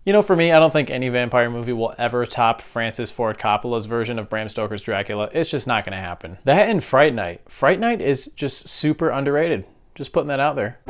You know, for me, I don't think any vampire movie will ever top Francis Ford Coppola's version of Bram Stoker's Dracula. It's just not going to happen. That and Fright Night. Fright Night is just super underrated. Just putting that out there.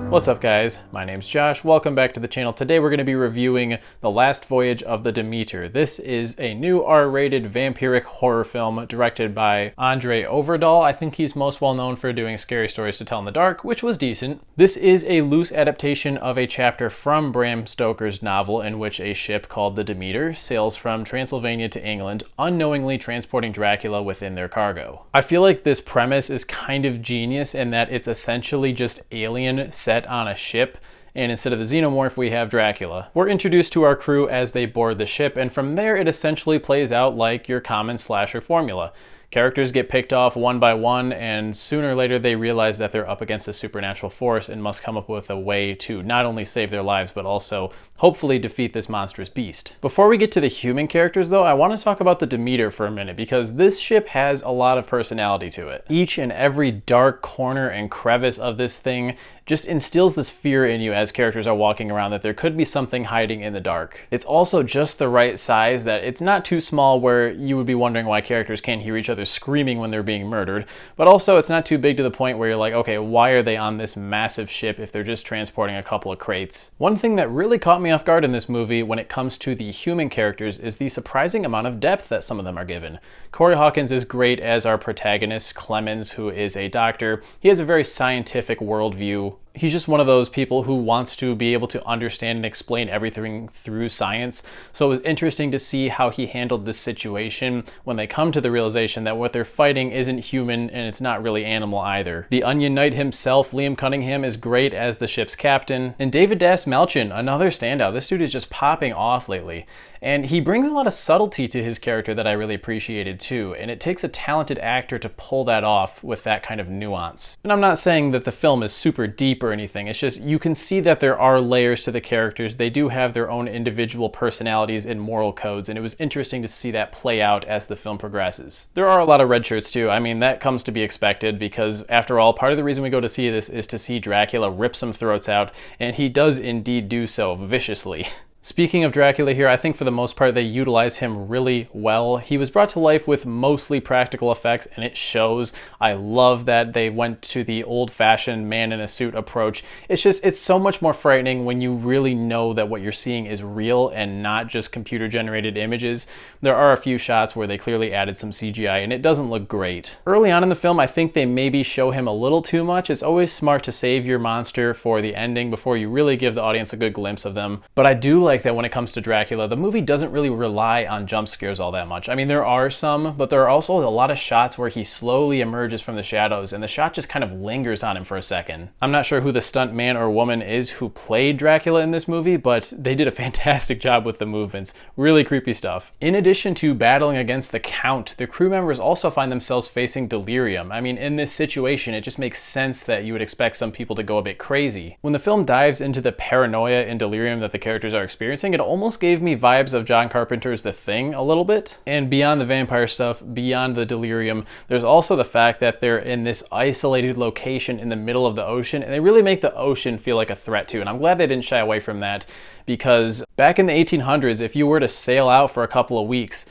What's up guys, my name's Josh, welcome back to the channel. Today we're going to be reviewing The Last Voyage of the Demeter. This is a new R-rated vampiric horror film directed by Andre Overdahl. I think he's most well known for doing Scary Stories to Tell in the Dark, which was decent. This is a loose adaptation of a chapter from Bram Stoker's novel in which a ship called the Demeter sails from Transylvania to England, unknowingly transporting Dracula within their cargo. I feel like this premise is kind of genius in that it's essentially just Alien set on a ship, and instead of the xenomorph we have Dracula. We're introduced to our crew as they board the ship, and from there it essentially plays out like your common slasher formula. Characters get picked off one by one, and sooner or later they realize that they're up against a supernatural force and must come up with a way to not only save their lives, but also hopefully defeat this monstrous beast. Before we get to the human characters though, I want to talk about the Demeter for a minute, because this ship has a lot of personality to it. Each and every dark corner and crevice of this thing just instills this fear in you as characters are walking around that there could be something hiding in the dark. It's also just the right size that it's not too small where you would be wondering why characters can't hear each other screaming when they're being murdered, but also it's not too big to the point where you're like, okay, why are they on this massive ship if they're just transporting a couple of crates? One thing that really caught me off guard in this movie when it comes to the human characters is the surprising amount of depth that some of them are given. Corey Hawkins is great as our protagonist, Clemens, who is a doctor. He has a very scientific worldview. He's just one of those people who wants to be able to understand and explain everything through science. So it was interesting to see how he handled this situation when they come to the realization that what they're fighting isn't human and it's not really animal either. The Onion Knight himself, Liam Cunningham, is great as the ship's captain. And David Dastmalchian, another standout. This dude is just popping off lately. And he brings a lot of subtlety to his character that I really appreciated too, and it takes a talented actor to pull that off with that kind of nuance. And I'm not saying that the film is super deep or anything, it's just you can see that there are layers to the characters. They do have their own individual personalities and moral codes, and it was interesting to see that play out as the film progresses. There are a lot of red shirts too. I mean, that comes to be expected because after all, part of the reason we go to see this is to see Dracula rip some throats out, and he does indeed do so viciously. Speaking of Dracula here, I think for the most part they utilize him really well. He was brought to life with mostly practical effects, and it shows. I love that they went to the old-fashioned man in a suit approach. It's so much more frightening when you really know that what you're seeing is real and not just computer-generated images. There are a few shots where they clearly added some CGI, and it doesn't look great. Early on in the film, I think they maybe show him a little too much. It's always smart to save your monster for the ending before you really give the audience a good glimpse of them. But I do like that when it comes to Dracula, the movie doesn't really rely on jump scares all that much. I mean, there are some, but there are also a lot of shots where he slowly emerges from the shadows and the shot just kind of lingers on him for a second. I'm not sure who the stunt man or woman is who played Dracula in this movie, but they did a fantastic job with the movements. Really creepy stuff. In addition to battling against the Count, the crew members also find themselves facing delirium. I mean, in this situation, it just makes sense that you would expect some people to go a bit crazy. When the film dives into the paranoia and delirium that the characters are experiencing, it almost gave me vibes of John Carpenter's The Thing a little bit. And beyond the vampire stuff, beyond the delirium, there's also the fact that they're in this isolated location in the middle of the ocean, and they really make the ocean feel like a threat too. And I'm glad they didn't shy away from that, because back in the 1800s, if you were to sail out for a couple of weeks,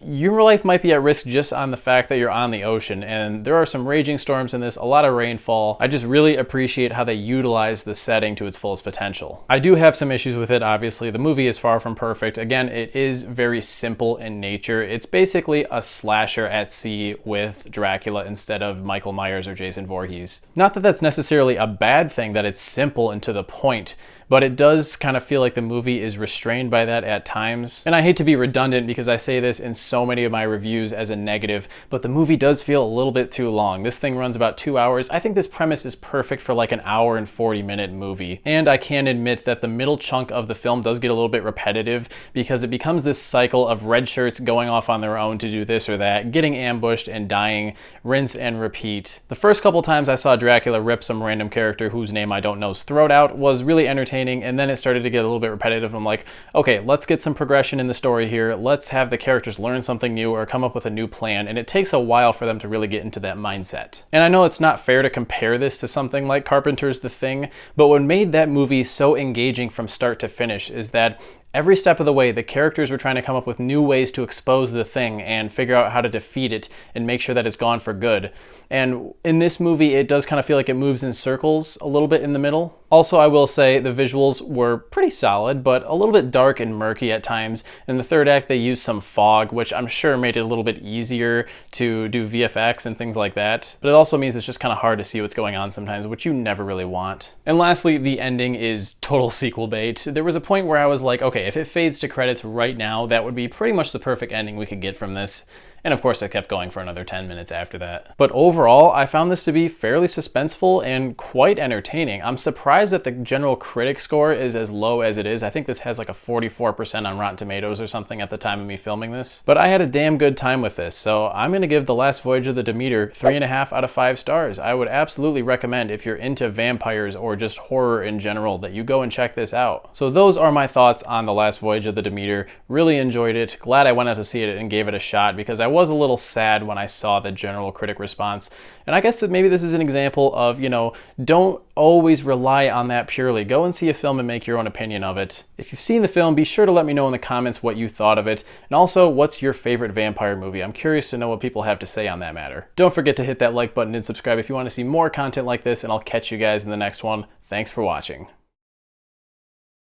your life might be at risk just on the fact that you're on the ocean, and there are some raging storms in this, a lot of rainfall. I just really appreciate how they utilize the setting to its fullest potential. I do have some issues with it, obviously. The movie is far from perfect. Again, it is very simple in nature. It's basically a slasher at sea with Dracula instead of Michael Myers or Jason Voorhees. Not that that's necessarily a bad thing that it's simple and to the point, but it does kind of feel like the movie is restrained by that at times. And I hate to be redundant because I say this in so many of my reviews as a negative, but the movie does feel a little bit too long. This thing runs about 2 hours. I think this premise is perfect for like an hour and 40-minute movie. And I can admit that the middle chunk of the film does get a little bit repetitive because it becomes this cycle of red shirts going off on their own to do this or that, getting ambushed and dying, rinse and repeat. The first couple times I saw Dracula rip some random character whose name I don't know's throat out was really entertaining, entertaining, and then it started to get a little bit repetitive. I'm like, okay, let's get some progression in the story here. Let's have the characters learn something new or come up with a new plan, and it takes a while for them to really get into that mindset. And I know it's not fair to compare this to something like Carpenter's The Thing, but what made that movie so engaging from start to finish is that every step of the way, the characters were trying to come up with new ways to expose the thing and figure out how to defeat it and make sure that it's gone for good. And in this movie, it does kind of feel like it moves in circles a little bit in the middle. Also, I will say the visuals were pretty solid, but a little bit dark and murky at times. In the third act, they used some fog, which I'm sure made it a little bit easier to do VFX and things like that. But it also means it's just kind of hard to see what's going on sometimes, which you never really want. And lastly, the ending is total sequel bait. There was a point where I was like, okay, if it fades to credits right now, that would be pretty much the perfect ending we could get from this. And of course, I kept going for another 10 minutes after that. But overall, I found this to be fairly suspenseful and quite entertaining. I'm surprised that the general critic score is as low as it is. I think this has like a 44% on Rotten Tomatoes or something at the time of me filming this. But I had a damn good time with this, so I'm gonna give The Last Voyage of the Demeter 3.5 out of 5 stars. I would absolutely recommend, if you're into vampires or just horror in general, that you go and check this out. So those are my thoughts on The Last Voyage of the Demeter. Really enjoyed it. Glad I went out to see it and gave it a shot, because I was a little sad when I saw the general critic response. And I guess that maybe this is an example of, you know, don't always rely on that purely. Go and see a film and make your own opinion of it. If you've seen the film, be sure to let me know in the comments what you thought of it. And also, what's your favorite vampire movie? I'm curious to know what people have to say on that matter. Don't forget to hit that like button and subscribe if you want to see more content like this, and I'll catch you guys in the next one. Thanks for watching.